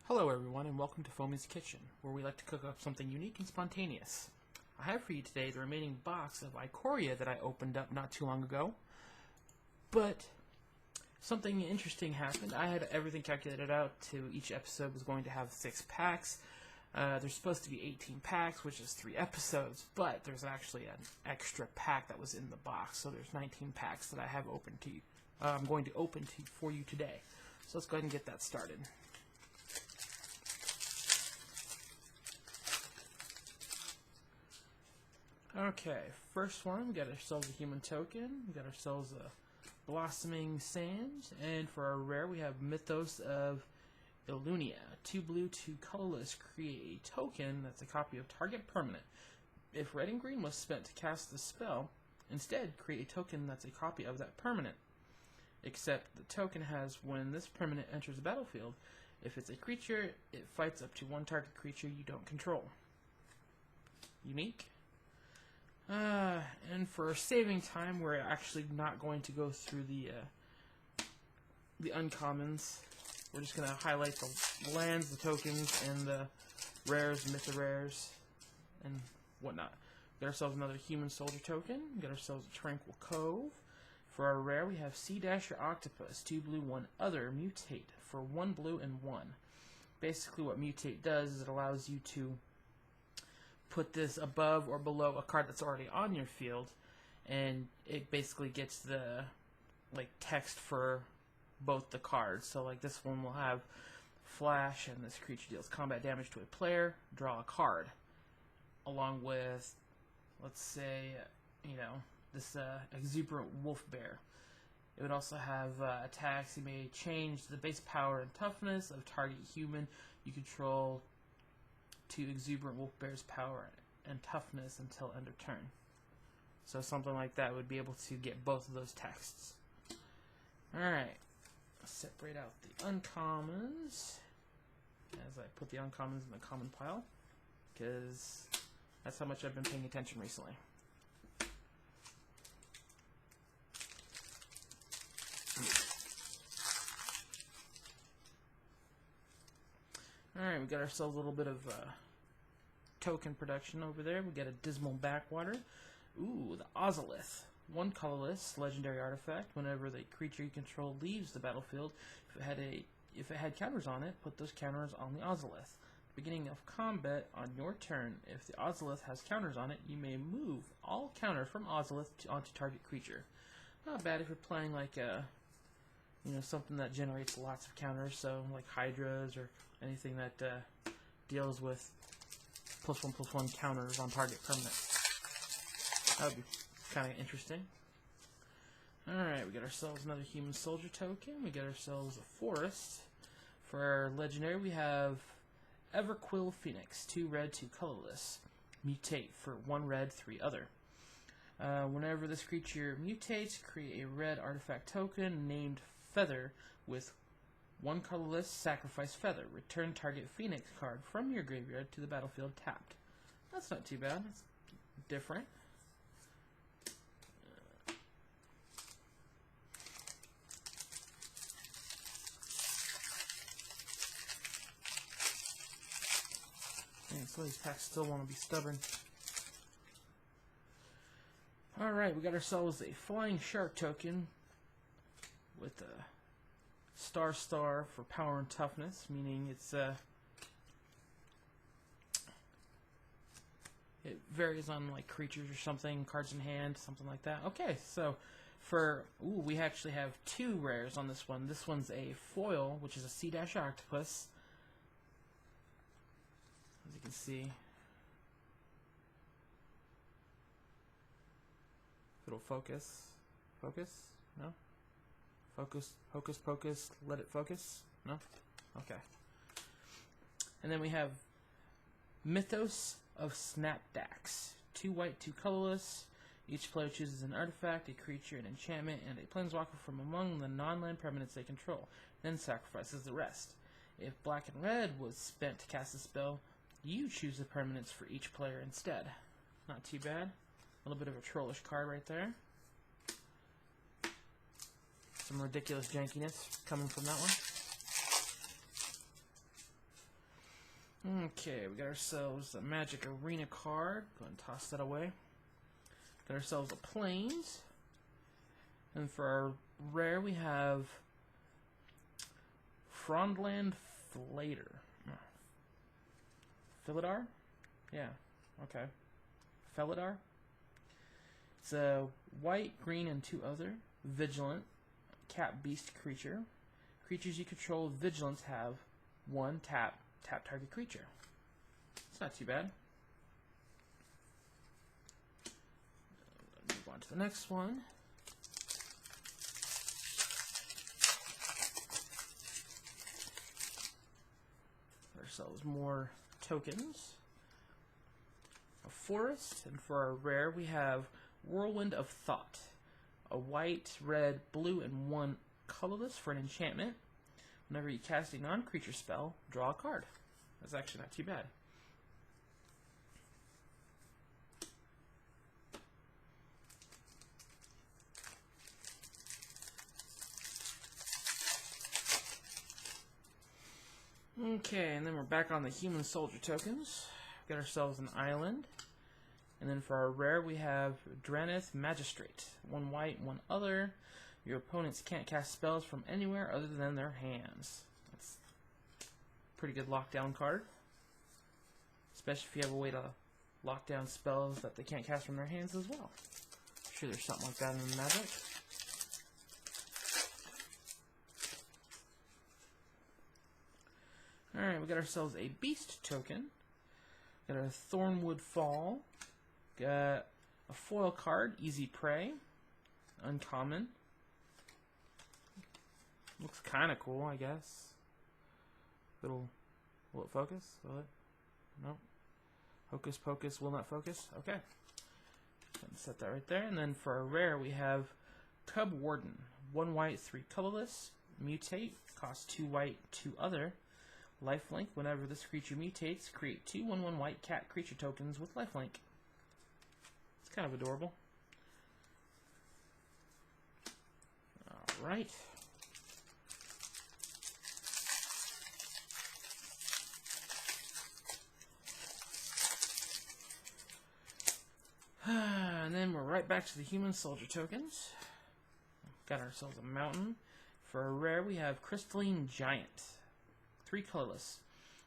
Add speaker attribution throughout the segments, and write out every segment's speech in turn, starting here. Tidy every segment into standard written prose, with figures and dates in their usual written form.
Speaker 1: Hello everyone and welcome to Foamy's Kitchen, where we like to cook up something unique and spontaneous. I have for you today the remaining box of Ikoria that I opened up not too long ago, but something interesting happened. I had everything calculated out to each episode was going to have 6 packs. There's supposed to be 18 packs, which is 3 episodes, but there's actually an extra pack that was in the box, so there's 19 packs that I have open to you. I'm going to open for you today. So let's go ahead and get that started. Okay, first one, we got ourselves a human token, we got ourselves a blossoming sand, and for our rare we have Mythos of Illunia. 2 blue, 2 colorless, create a token that's a copy of target permanent. If red and green was spent to cast the spell, instead create a token that's a copy of that permanent. Except the token has, when this permanent enters the battlefield, if it's a creature, it fights up to 1 target creature you don't control. Unique. And for saving time, we're actually not going to go through the uncommons. We're just going to highlight the lands, the tokens, and the rares, mytho-rares, and whatnot. We got ourselves another human soldier token. We got ourselves a tranquil cove. For our rare, we have Sea Dasher Octopus, 2 blue, 1 other, mutate for 1 blue and 1. Basically what mutate does is it allows you to put this above or below a card that's already on your field, and it basically gets the text for both the cards. So like this one will have flash, and this creature deals combat damage to a player, draw a card, along with, let's say, this exuberant wolf bear. It would also have attacks. You may change the base power and toughness of target human you control to exuberant wolf bear's power and toughness until end of turn. So something like that would be able to get both of those texts. Alright, separate out the uncommons as I put the uncommons in the common pile, because that's how much I've been paying attention recently. Alright, we got ourselves a little bit of token production over there. We got a Dismal Backwater. Ooh, the Ozolith. 1 colorless, legendary artifact. Whenever the creature you control leaves the battlefield, if it had counters on it, put those counters on the Ozolith. Beginning of combat, on your turn, if the Ozolith has counters on it, you may move all counters from Ozolith onto target creature. Not bad if you're playing like a something that generates lots of counters, so like Hydras or anything that deals with +1/+1 counters on target permanent. That would be kind of interesting. Alright, we got ourselves another human soldier token. We got ourselves a forest. For our legendary, we have Everquill Phoenix, 2 red, 2 colorless. Mutate for 1 red, 3 other. Whenever this creature mutates, create a red artifact token named Feather with 1 colorless, sacrifice Feather. Return target Phoenix card from your graveyard to the battlefield tapped. That's not too bad. That's different. Man, some of these packs still want to be stubborn. Alright, we got ourselves a Flying Shark token with a star for power and toughness, meaning it's it varies on like creatures or something, cards in hand, something like that. Okay, so we actually have 2 rares on this one. This one's a foil, which is a Sea Dash Octopus. As you can see, if it'll focus, no? Focus, hocus pocus, let it focus? No? Okay. And then we have Mythos of Snapdax. 2 white, 2 colorless. Each player chooses an artifact, a creature, an enchantment, and a planeswalker from among the non-land permanents they control, then sacrifices the rest. If black and red was spent to cast a spell, you choose the permanents for each player instead. Not too bad. A little bit of a trollish card right there. Some ridiculous jankiness coming from that one. Okay, we got ourselves a Magic Arena card. Go ahead and toss that away. Got ourselves a Plains. And for our rare, we have Frondland Flater. Philidar? Yeah, okay. Felidar? It's a white, green, and 2 other. Vigilant. Cat beast creature. Creatures you control with vigilance have 1 tap. Tap target creature. It's not too bad. Move on to the next one. Ourselves more tokens. A forest, and for our rare we have Whirlwind of Thought. A white, red, blue, and 1 colorless for an enchantment. Whenever you cast a non-creature spell, draw a card. That's actually not too bad. Okay, and then we're back on the human soldier tokens. Got ourselves an island. And then for our rare, we have Dranith Magistrate. 1 white, 1 other. Your opponents can't cast spells from anywhere other than their hands. That's a pretty good lockdown card. Especially if you have a way to lock down spells that they can't cast from their hands as well. I'm sure there's something like that in Magic. Alright, we got ourselves a Beast token. Got a Thornwood Fall. Got a foil card, Easy Prey. Uncommon. Looks kind of cool, I guess. Will it focus? Will it? No. Hocus Pocus will not focus? Okay. Set that right there. And then for a rare, we have Cub Warden. 1 white, 3 colorless. Mutate. Costs 2 white, 2 other. Lifelink. Whenever this creature mutates, create 2 1/1 white cat creature tokens with lifelink. It's kind of adorable. Alright. And then we're right back to the human soldier tokens. Got ourselves a mountain. For a rare, we have Crystalline Giant. 3 colorless.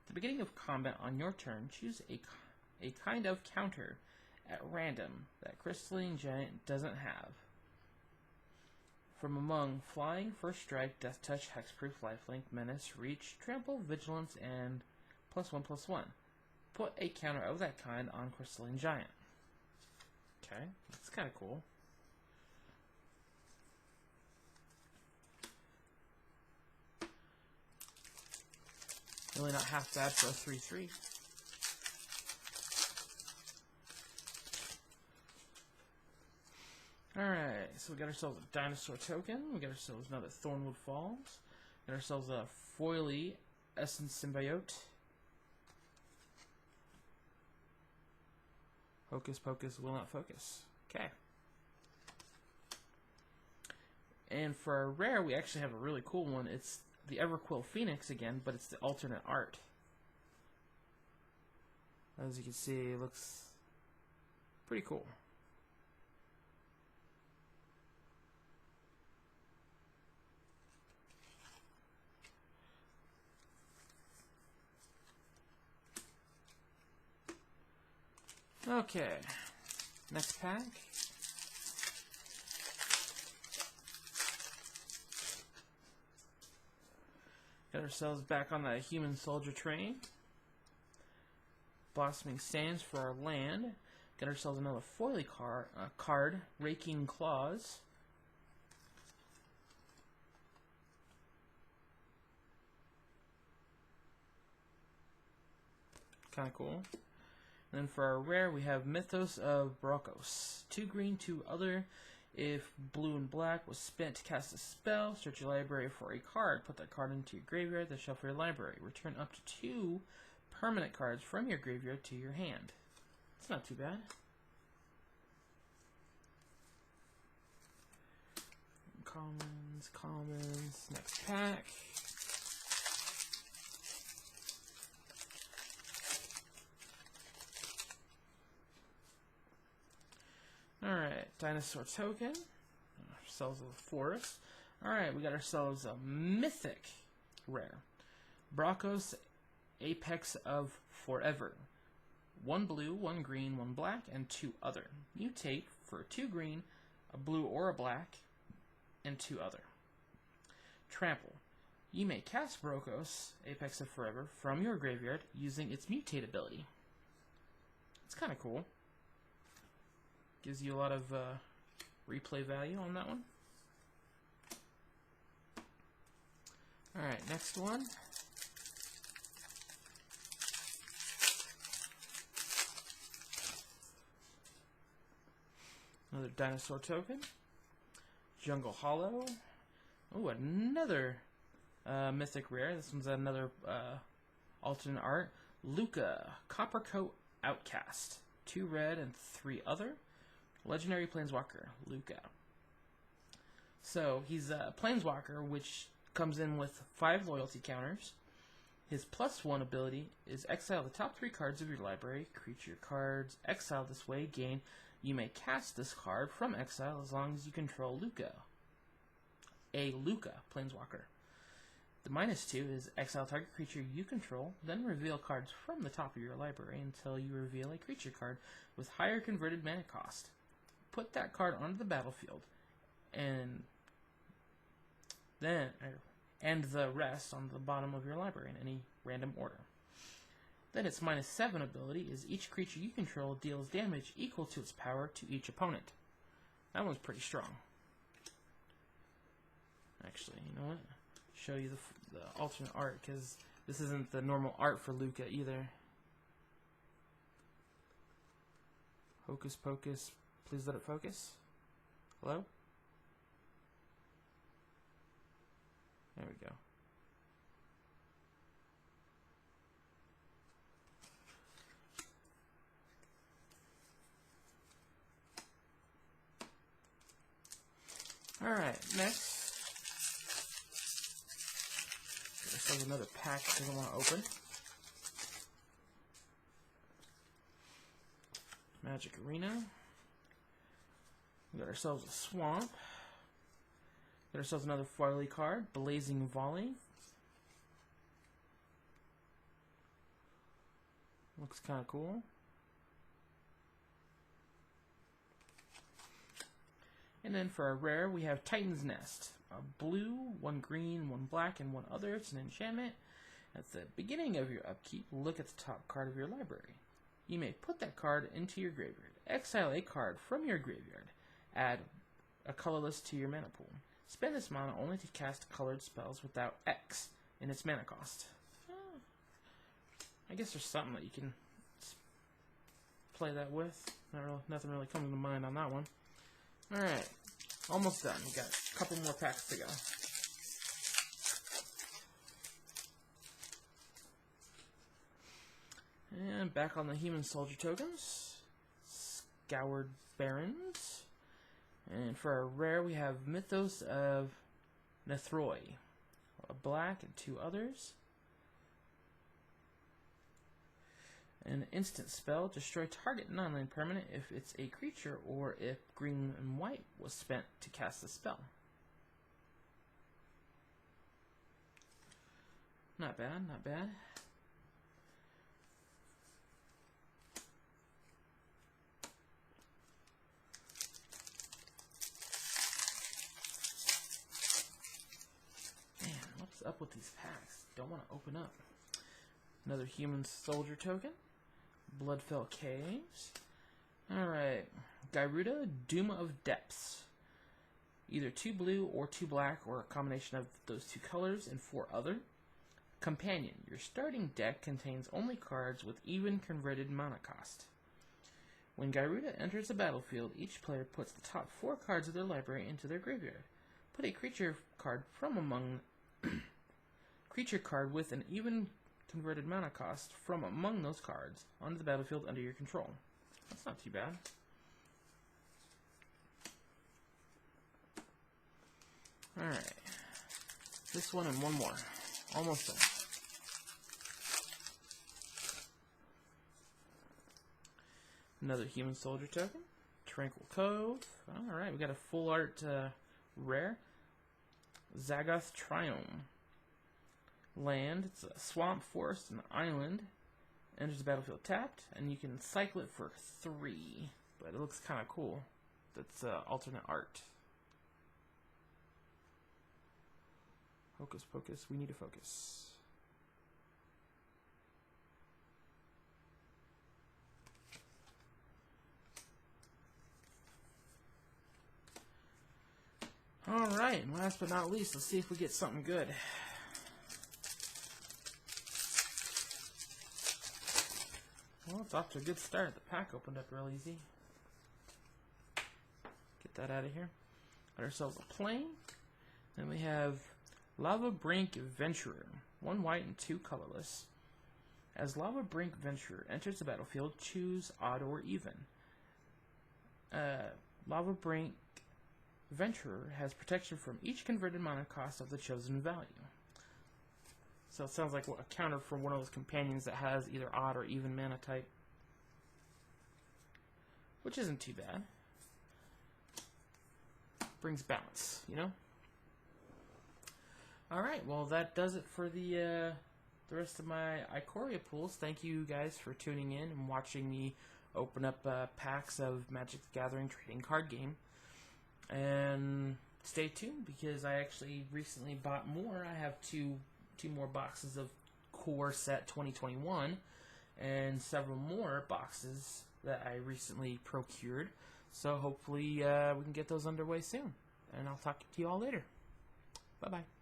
Speaker 1: At the beginning of combat on your turn, choose a kind of counter at random that Crystalline Giant doesn't have. From among Flying, First Strike, Death Touch, Hexproof, Lifelink, Menace, Reach, Trample, Vigilance, and +1/+1. Put a counter of that kind on Crystalline Giant. Okay, that's kind of cool. Really not half bad for a 3/3. Alright, so we got ourselves a dinosaur token. We got ourselves another Thornwood Falls. Got ourselves a Foily Essence Symbiote. Hocus Pocus will not focus. Okay. And for a rare, we actually have a really cool one. It's the Everquill Phoenix again, but it's the alternate art. As you can see, it looks pretty cool. Okay, next pack. Got ourselves back on that human soldier train. Blossoming Sands for our land. Got ourselves another foily card, Raking Claws. Kind of cool. And then for our rare, we have Mythos of Brokos. 2 green, 2 other. If blue and black was spent to cast a spell, search your library for a card. Put that card into your graveyard, then shuffle your library. Return up to 2 permanent cards from your graveyard to your hand. It's not too bad. Commons, next pack. Dinosaur token. Ourselves a forest. Alright, we got ourselves a mythic rare. Bracos, Apex of Forever. 1 blue, 1 green, 1 black, and 2 other. Mutate for 2 green, a blue or a black, and 2 other. Trample. You may cast Bracos, Apex of Forever, from your graveyard using its mutate ability. It's kind of cool. Gives you a lot of replay value on that one. Alright, next one. Another dinosaur token. Jungle Hollow. Oh, another mythic rare. This one's another alternate art. Luca, Copper Coat Outcast. 2 red and 3 other. Legendary Planeswalker, Luca. So, he's a Planeswalker, which comes in with 5 loyalty counters. His +1 ability is exile the top 3 cards of your library. Creature cards exiled this way gain. You may cast this card from exile as long as you control Luca. A Luca Planeswalker. The -2 is exile target creature you control, then reveal cards from the top of your library until you reveal a creature card with higher converted mana cost. Put that card onto the battlefield, and the rest on the bottom of your library in any random order. Then its -7 ability is each creature you control deals damage equal to its power to each opponent. That one's pretty strong. Actually, you know what? Show you the alternate art, because this isn't the normal art for Luca either. Hocus Pocus, please let it focus. Hello? There we go. Alright, next. There's another pack that I want to open. Magic Arena. We got ourselves a Swamp. Got ourselves another foily card, Blazing Volley. Looks kind of cool. And then for our rare, we have Titan's Nest. A blue, 1 green, 1 black, and 1 other. It's an enchantment. At the beginning of your upkeep, look at the top card of your library. You may put that card into your graveyard. Exile a card from your graveyard. Add a colorless to your mana pool. Spend this mana only to cast colored spells without X in its mana cost. I guess there's something that you can play that with. Nothing really comes to mind on that one. Alright, almost done. We got a couple more packs to go. And back on the Human Soldier tokens. Scoured Barons. And for our rare, we have Mythos of Nethroi. A black and 2 others. An instant spell, destroy target non-land permanent if it's a creature or if green and white was spent to cast the spell. Not bad, not bad. Man, what's up with these packs? Don't want to open up. Another Human Soldier token. Bloodfell Caves. Alright. Gyruda, Doom of Depths. Either 2 blue or 2 black, or a combination of those 2 colors, and 4 other. Companion. Your starting deck contains only cards with even converted mana cost. When Gyruda enters the battlefield, each player puts the top 4 cards of their library into their graveyard. Put a creature card from among creature card with an even converted mana cost from among those cards onto the battlefield under your control. That's not too bad. Alright. This one and one more. Almost done. Another Human Soldier token. Tranquil Cove. Alright, we got a full art rare. Zagoth Triome. Land. It's a swamp, forest, and island. Enters the battlefield tapped, and you can cycle it for 3. But it looks kind of cool. That's alternate art. Hocus pocus, we need to focus. Alright, and last but not least, let's see if we get something good. Well, it's off to a good start. The pack opened up real easy. Get that out of here. Got ourselves a plane. Then we have Lava Brink Venturer. 1 white and 2 colorless. As Lava Brink Venturer enters the battlefield, choose odd or even. Lava Brink Venturer has protection from each converted mana cost of the chosen value. So it sounds like a counter for one of those companions that has either odd or even mana type. Which isn't too bad. Brings balance, you know? Alright, well that does it for the rest of my Ikoria pools. Thank you guys for tuning in and watching me open up packs of Magic the Gathering trading card game. And stay tuned because I actually recently bought more. I have two more boxes of Core Set 2021 and several more boxes that I recently procured. So hopefully we can get those underway soon. And I'll talk to you all later. Bye-bye.